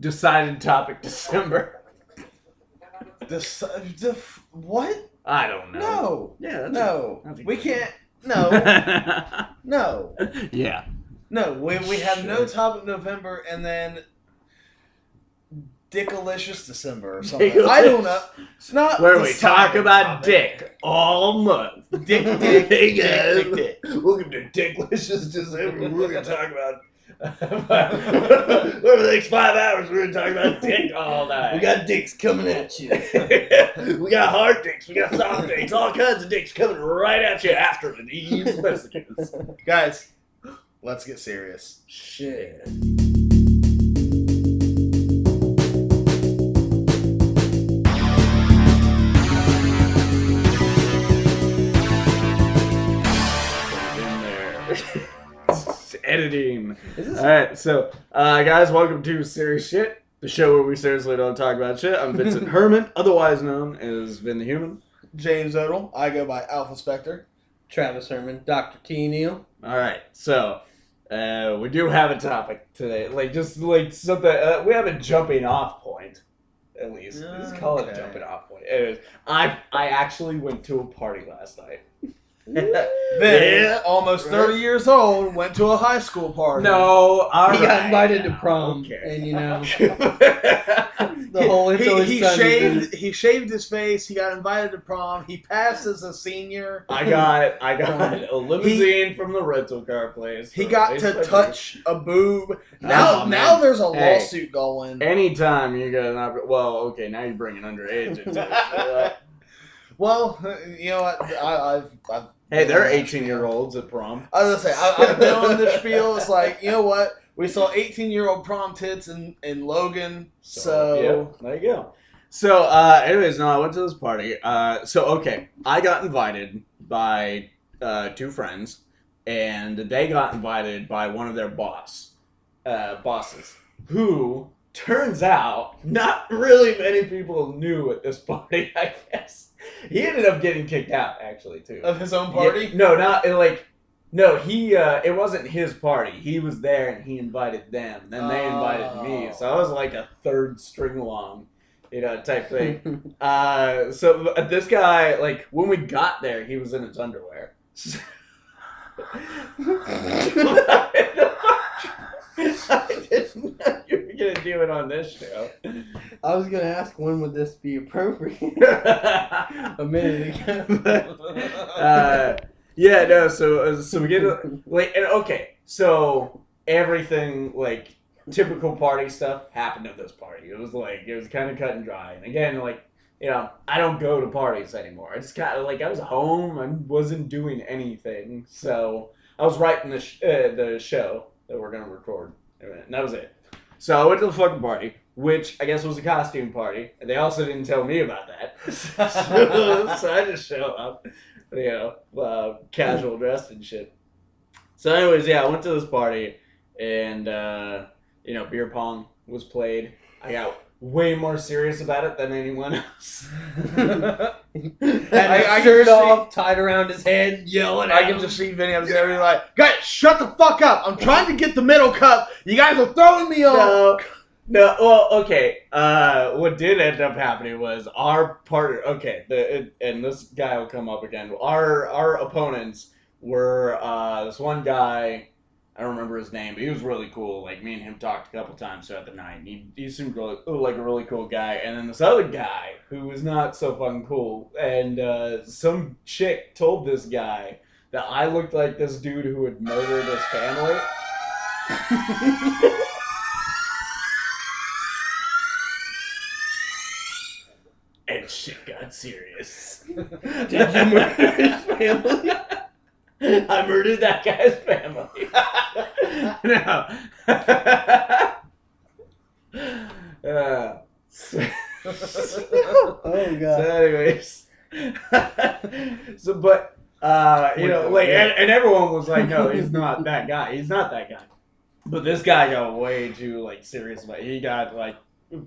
Decided topic December. What? I don't know. No. Yeah. We can't. No. No. Yeah. No. We have no topic November and then Dickalicious December or something. I don't know. It's not where we talk about dick all month. Dick. Welcome to Dickalicious December. We're gonna talk about. Over the next 5 hours, we're gonna talk about dick all night. We got dicks coming at you. We got hard dicks, we got soft dicks, all kinds of dicks coming right at you after these messages. Guys, let's get serious. Shit. Editing. Alright, so, guys, welcome to Serious Shit, the show where we seriously don't talk about shit. I'm Vincent Herman, otherwise known as Vin the Human. James Odle. I go by Alpha Spectre. Travis Herman. Dr. T. Neal. Alright, so, we do have a topic today. Something, we have a jumping off point, at least. Let's call it a jumping off point. Anyways, I actually went to a party last night. Then, almost 30 years old, went to a high school party. No, he got invited to prom, and the whole he shaved his face. He got invited to prom. He passed as a senior. I got a limousine from the rental car place. He got to touch a boob. Now there's a lawsuit going. Anytime you get an opportunity, now you're bringing underage into it. Well, you know what? Hey, there are 18-year-olds at prom. I was gonna say, I've been on this spiel. It's like, you know what? We saw 18-year-old prom tits in Logan. So yeah, there you go. So, anyways, I went to this party. I got invited by 2 friends, and they got invited by one of their bosses, who turns out not really many people knew at this party, I guess. He ended up getting kicked out, actually, too. Of his own party? Yeah, it wasn't his party. He was there and he invited them. Then they invited me. So I was like a third string along, type thing. So this guy, when we got there, he was in his underwear. I didn't know you were going to do it on this show. I was going to ask, when would this be appropriate? A minute ago. So we get, so everything, typical party stuff happened at this party. It was kind of cut and dry. And again, I don't go to parties anymore. It's kind of I was home. I wasn't doing anything. So I was writing the show that we're going to record. And that was it. So I went to the fucking party, which I guess was a costume party. And they also didn't tell me about that. So I just show up, casual dressed and shit. So anyways, I went to this party and, beer pong was played. I got way more serious about it than anyone else. Had his shirt off, tied around his head, yelling at him. I can just see Vinny. I was there like, guys, shut the fuck up. I'm trying to get the middle cup. You guys are throwing me off. No, well, okay. What did end up happening was our partner, and this guy will come up again. Our opponents were this one guy. I don't remember his name, but he was really cool. Me and him talked a couple times throughout the night. He seemed like a really cool guy. And then this other guy who was not so fucking cool. And some chick told this guy that I looked like this dude who had murdered his family. And shit got serious. Did you murder his family? I murdered that guy's family. No. Oh god. So anyways. And everyone was like, no, he's not that guy. He's not that guy. But this guy got way too serious about it. He got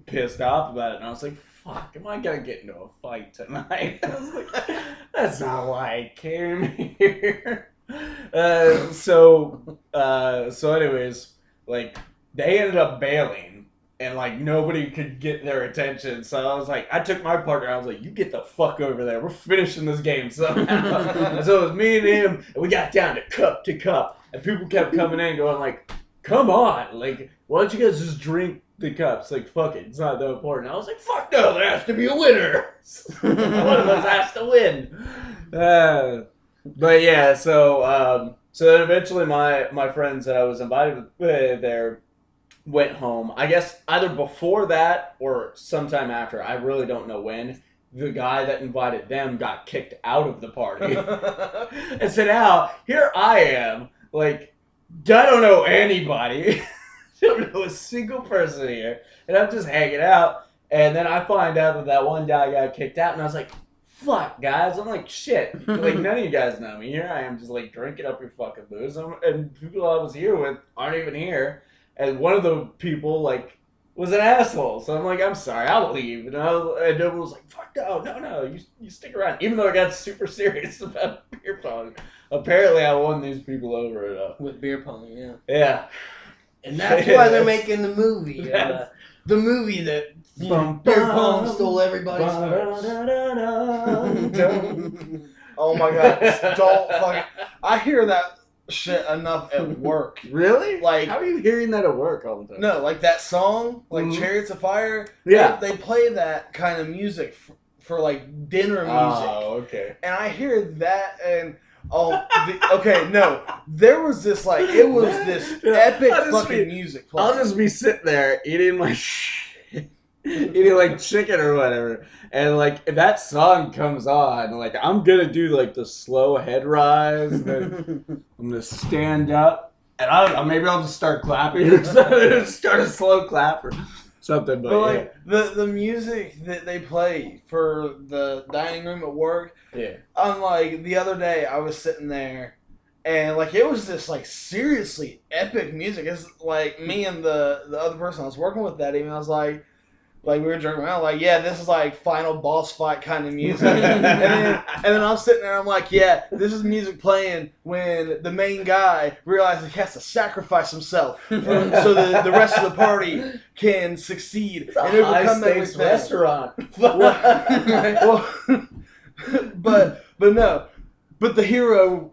pissed off about it, and I was like, fuck, am I gonna get into a fight tonight? I was like, that's not why I came here. So anyways, they ended up bailing, and like nobody could get their attention. So I was like, I took my partner. I was like, you get the fuck over there. We're finishing this game somehow. And so it was me and him, and we got down to cup, and people kept coming in going like, come on, like, why don't you guys just drink the cups? Like, fuck it, it's not that important. I was like, fuck no, there has to be a winner. One of us has to win. But yeah, so then eventually my friends that I was invited there went home. I guess either before that or sometime after. I really don't know when. The guy that invited them got kicked out of the party. And so now, here I am, like, I don't know anybody. Don't know a single person here. And I'm just hanging out. And then I find out that one guy got kicked out. And I was like, fuck, guys. I'm like, shit. Like, none of you guys know me. Here I am just, like, drinking up your fucking booze. And people I was here with aren't even here. And one of the people, like, was an asshole. So I'm like, I'm sorry, I'll leave. And everyone was like, fuck no, you stick around. Even though I got super serious about beer pong. Apparently I won these people over enough. With beer pong, yeah. Yeah. And that's why they're making the movie. The movie that beer pong stole everybody's hearts. Oh my god, don't fucking... I hear that shit enough at work. Really? Like, how are you hearing that at work all the time? No, like that song, like Chariots of Fire. Yeah. They play that kind of music for like dinner music. Oh, okay. And I hear that and... there was this like, it was this epic fucking music playing. I'll just be sitting there eating my eating like chicken or whatever, and like if that song comes on, like I'm gonna do like the slow head rise, and then I'm gonna stand up, and maybe I'll just start clapping or something, start a slow clap or something. But like the music that they play for the dining room at work. Yeah. Like the other day, I was sitting there, and like it was this like seriously epic music. It's like me and the other person I was working with that evening. I was like we were joking around, like, yeah, this is like final boss fight kind of music. and then I'm sitting there, I'm like, yeah, this is music playing when the main guy realizes he has to sacrifice himself so the rest of the party can succeed and overcome that restaurant. But the hero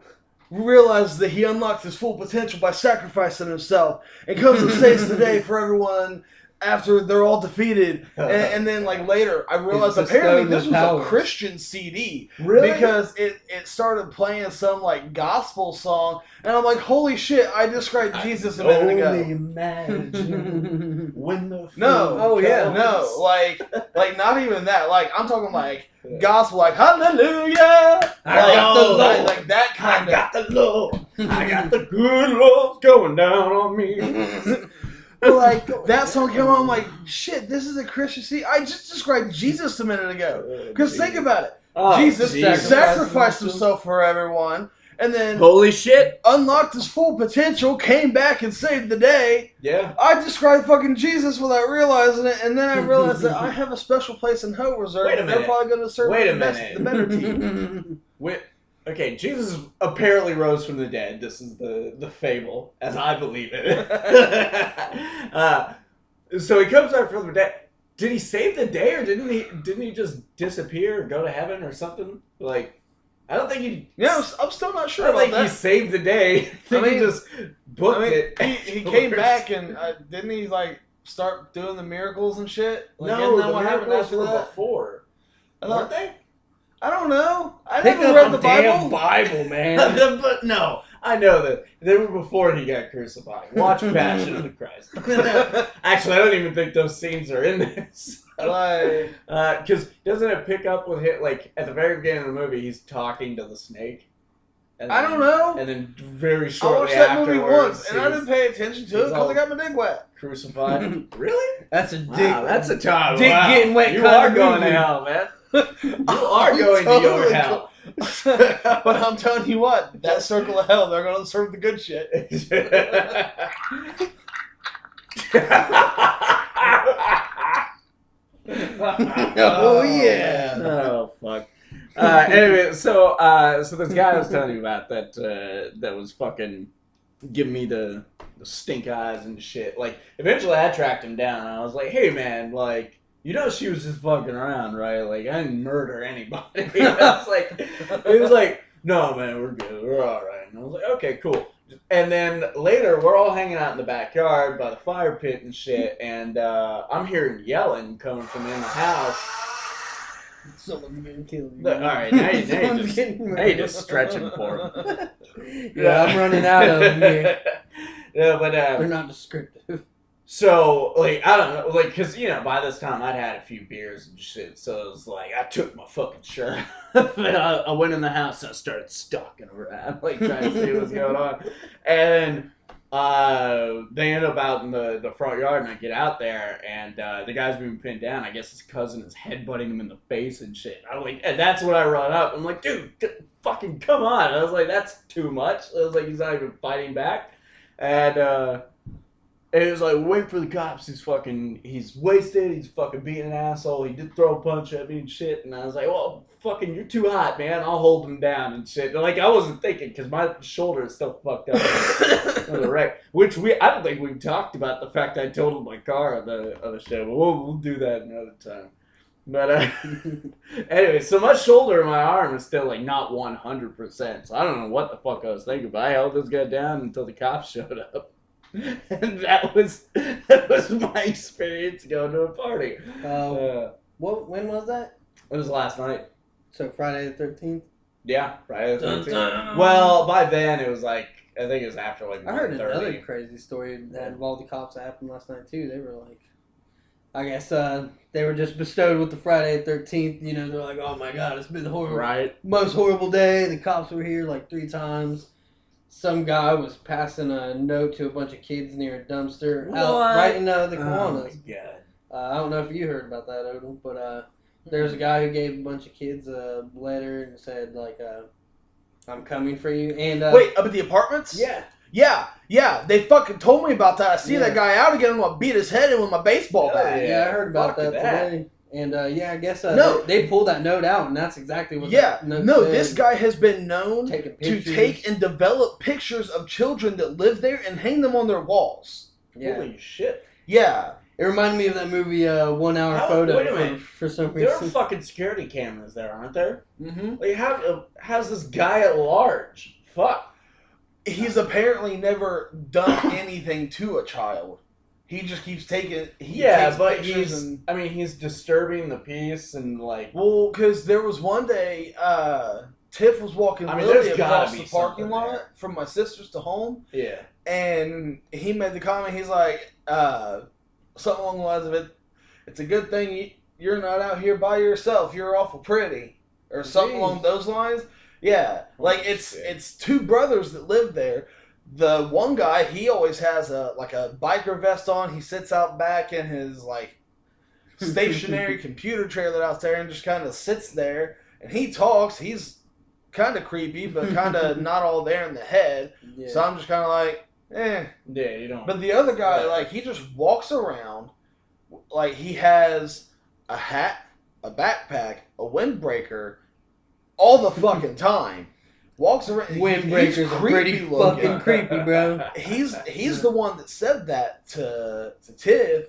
realizes that he unlocked his full potential by sacrificing himself and comes and saves the day for everyone after they're all defeated. And then like later I realized apparently this was a Christian CD. Really? Because it started playing some like gospel song and I'm like, holy shit, I described Jesus a minute ago. Only imagine when the like not even that. Like I'm talking like gospel, like hallelujah, like that kind of. I got the Lord. I got the good Lord going down on me. Like that song came on, I'm like, shit, this is a Christian CD. I just described Jesus a minute ago. Because think about it, Jesus sacrificed himself for everyone, and then holy shit, unlocked his full potential, came back and saved the day. Yeah, I described fucking Jesus without realizing it, and then I realized that I have a special place in hell reserved. Wait a minute. They're probably going to serve the better team. Okay, Jesus apparently rose from the dead. This is the fable, as I believe it. So he comes back from the dead. Did he save the day, or didn't he just disappear or go to heaven or something? Like, I don't think he. Yeah, I'm still not sure I don't about think that. he saved the day. I think he just booked it. He came back and didn't he like start doing the miracles and shit? Like, no, isn't that the what happened miracles after were that? Before, weren't they? I don't know. I Pick never up read a the damn Bible. Bible, man. But no, I know that they were before he got crucified. Watch Passion of the Christ. Actually, I don't even think those scenes are in this. Because doesn't it pick up with him, like at the very beginning of the movie, he's talking to the snake. And then, I don't know. And then very shortly I watched that movie afterwards, once, and I didn't pay attention to it because I got my dick wet. Crucified. Really? That's a dick. Wow, that's a time. Dick getting wet. You are going to hell, man. You are going to your hell. But I'm telling you what, that circle of hell, they're going to serve the good shit. Oh yeah. Oh fuck. Anyway, so this guy I was telling you about that was fucking giving me the stink eyes and shit. Like, eventually I tracked him down. And I was like, hey, man, like, you know she was just fucking around, right? Like, I didn't murder anybody. He was like, no, man, we're good. We're all right. And I was like, okay, cool. And then later, we're all hanging out in the backyard by the fire pit and shit. And I'm hearing yelling coming from in the house. Someone's getting killed. All right, now you just stretching for him. Yeah, I'm running out of them here. Yeah, but they're not descriptive. So, like, I don't know, like, because, you know, by this time I'd had a few beers and shit, so it was like, I took my fucking shirt off, and I went in the house and I started stalking around, like, trying to see what's going on. And they end up out in the front yard, and I get out there, and the guy's being pinned down. I guess his cousin is headbutting him in the face and shit. I'm like, and that's when I run up. I'm like, dude, fucking come on. I was like, that's too much. I was like, he's not even fighting back. And it was like, wait for the cops. He's wasted. He's fucking being an asshole. He did throw a punch at me and shit. And I was like, well, fucking, you're too hot, man. I'll hold him down and shit. And like, I wasn't thinking because my shoulder is still fucked up. On the wreck. Which I don't think we've talked about the fact I totaled my car on the show. But we'll do that another time. But anyway, so my shoulder and my arm is still like not 100%. So I don't know what the fuck I was thinking. But I held this guy down until the cops showed up. And that was my experience going to a party. When was that? It was last night. So Friday the 13th? Yeah, Friday the 13th. Well, by then it was like, I think it was after like 1:30. I heard another crazy story that involved the cops that happened last night too. They were like, I guess they were just bestowed with the Friday the 13th. You know, they're like, oh my god, it's been the most horrible day. The cops were here like 3 times. Some guy was passing a note to a bunch of kids near a dumpster out right in the Kiwanis. Oh my god. I don't know if you heard about that, Odle, but there's a guy who gave a bunch of kids a letter and said, like, I'm coming for you. And wait, up at the apartments? Yeah. They fucking told me about that. I see that guy out again. I'm going to beat his head in with my baseball bat. Yeah, I heard about that today. And I guess they pulled that note out, and that's exactly what that note said. This guy has been known to take and develop pictures of children that live there and hang them on their walls. Yeah. Holy shit. Yeah. It reminded me of that movie, 1 Hour Photo. Wait a minute. For some reason. There are fucking security cameras there, aren't there? Mm-hmm. Like, how's this guy at large? Fuck. He's apparently never done anything to a child. He just keeps taking. He's disturbing the peace and like. Well, because there was one day, Tiff was walking Lily across the parking lot from my sister's to home. Yeah. And he made the comment. He's like, something along the lines of it's a good thing you're not out here by yourself. You're awful pretty, or something along those lines. Yeah, like it's 2 brothers that live there. The one guy, he always has a biker vest on. He sits out back in his like stationary computer trailer out there and just kind of sits there. And he talks. He's kind of creepy, but kind of not all there in the head. Yeah. So I'm just kind of like, eh. Yeah, you don't. But the other guy, like, he just walks around like he has a hat, a backpack, a windbreaker, all the fucking time. Walks around. Windbreakers are pretty fucking creepy, bro. He's the one that said that to Tiff,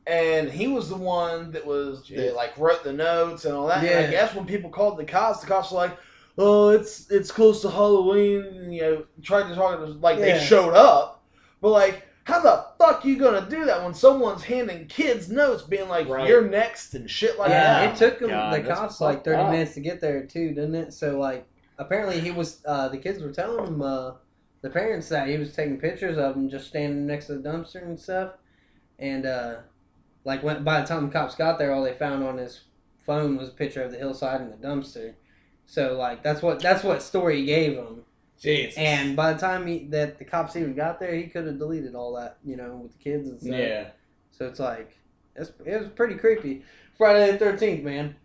and he was the one that like wrote the notes and all that. Yeah. And I guess when people called the cops were like, "Oh, it's close to Halloween," and, you know, tried to talk to us like they showed up, but like, how the fuck you gonna do that when someone's handing kids notes, being like, "You're next" and shit like that? Yeah, it took the cops like 30 minutes to get there too, didn't it? So like. Apparently, he was. The kids were telling him, the parents, that he was taking pictures of them just standing next to the dumpster and stuff. And by the time the cops got there, all they found on his phone was a picture of the hillside and the dumpster. So like that's what story he gave him. Jesus. And by the time the cops even got there, he could have deleted all that, you know, with the kids and stuff. Yeah. So it's like it was pretty creepy. Friday the 13th, man.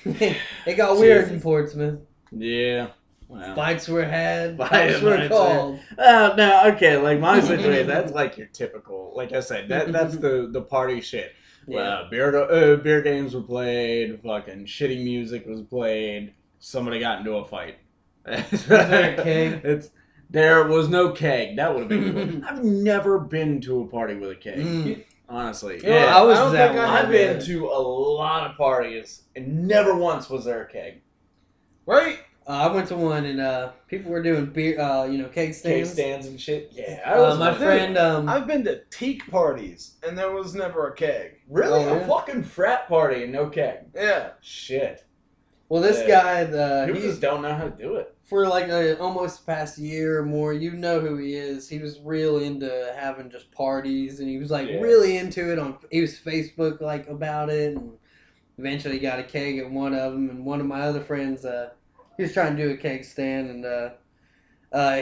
It got weird in Portsmouth. Yeah. Wow. Fights were had. Fights were called. No, okay. Like my situation, that's like your typical. Like I said, that's the party shit. Yeah. Beer games were played. Fucking shitty music was played. Somebody got into a fight. Was there a keg? There was no keg. That would have been cool. I've never been to a party with a keg. Honestly. You know, Yeah. I don't think I've been to a lot of parties, and never once was there a keg. Right? I went to one, and people were doing beer, keg stands. Keg stands and shit. Yeah. My friend... I've been to teak parties, and there was never a keg. Really? Oh, yeah. A fucking frat party and no keg? Yeah. Shit. Well, this guy... People just don't know how to do it. For like almost the past year or more, you know who he is. He was real into having just parties, and he was like really into it. He was Facebook like about it, and eventually got a keg at one of them. And one of my other friends, he was trying to do a keg stand, and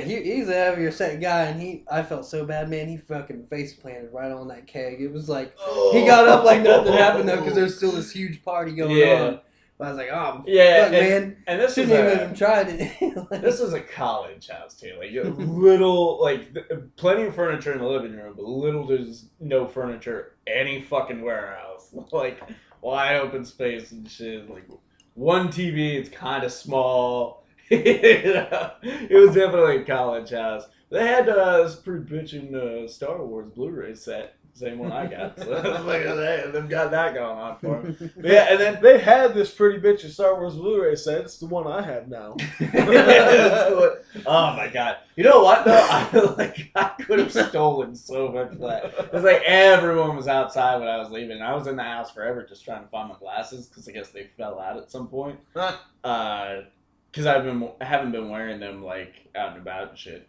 he's a heavier set guy, and I felt so bad, man. He fucking face planted right on that keg. It was like he got up like nothing happened though, because there's still this huge party going on. I was like, oh, fuck, man. And this shouldn't even have tried it. This is a college house, too. Like, little, like, plenty of furniture in the living room, but little to no furniture any fucking warehouse. Like, wide open space and shit. Like, one TV, it's kind of small. It was definitely a college house. They had this pretty bitchin' Star Wars Blu-ray set. Same one I got. So look at that. They've got that going on for them. Yeah, and then they had this pretty bitch of Star Wars Blu-ray set. It's the one I have now. Oh my god. You know what though? I could have stolen so much of that. It's like everyone was outside when I was leaving. I was in the house forever just trying to find my glasses because I guess they fell out at some point. Because I haven't been wearing them like out and about and shit.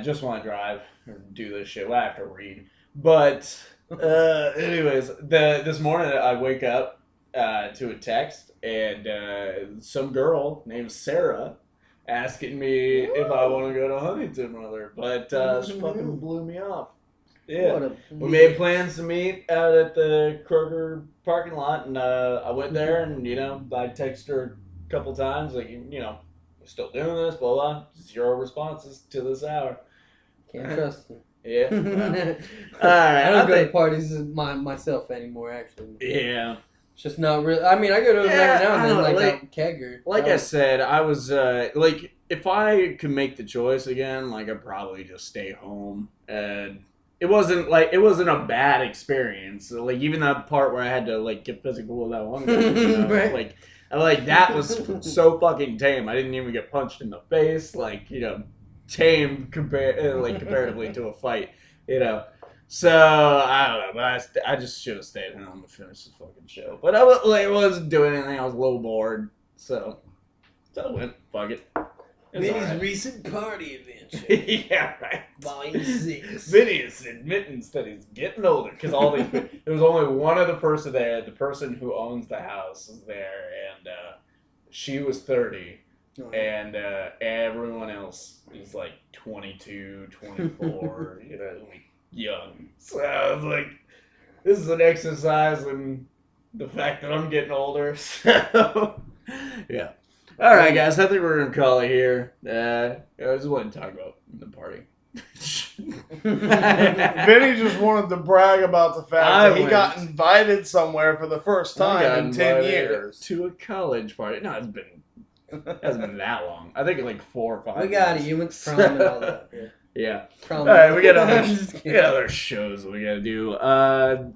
Just want to drive or do this shit. Well, I have to read. But anyways, this morning I wake up to a text and some girl named Sarah asking me if I want to go to Huntington with her, but she fucking blew me off. Yeah, we made plans to meet out at the Kroger parking lot, and I went there, and I texted her a couple times, like we're still doing this, blah blah. 0 responses to this hour. Can't trust them. Yeah. Well. All right. I don't go to parties myself anymore, actually. Yeah. It's just not really. I mean, I go to them every now and then, like kegger. Like I said, I was like, if I could make the choice again, like I'd probably just stay home. And it wasn't a bad experience. Like even that part where I had to like get physical with that one guy, right. like that was so fucking tame. I didn't even get punched in the face. Like tame comparatively to a fight, So I don't know, but I just should have stayed home to finish the fucking show. But I wasn't doing anything. I was a little bored, so I went. Fuck it. Vinny's recent party adventure. Yeah, right. Volume 6. Vinny's admittance that he's getting older because there was only one other person there. The person who owns the house is there, and she was 30. And everyone else is like 22, 24, like young. So I was like, this is an exercise in the fact that I'm getting older. So, yeah. All right, guys, I think we're going to call it here. I just wanted to talk about the party. Vinny just wanted to brag about the fact that he got invited somewhere for the first time in 10 years. To a college party. No, it hasn't been that long. I think like 4 or 5 We got it. You went to prom and all that. Yeah. Prom. All right, we got other shows we got to do.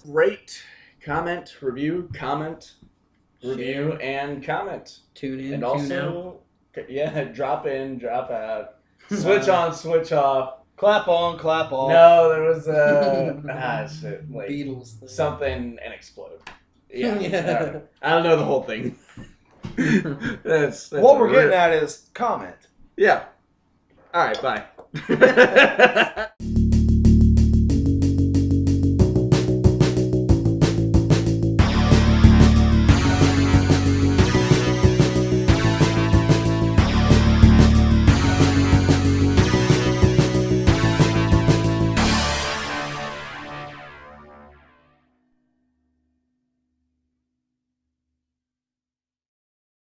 Rate, comment, review, and comment. Tune in, and tune out. also, drop in, drop out. Switch on, switch off. Clap on, clap off. No, there was shit, like Beatles thing. something and explode. Yeah. Right. I don't know the whole thing. That's what we're getting at is comment. Yeah. All right, bye.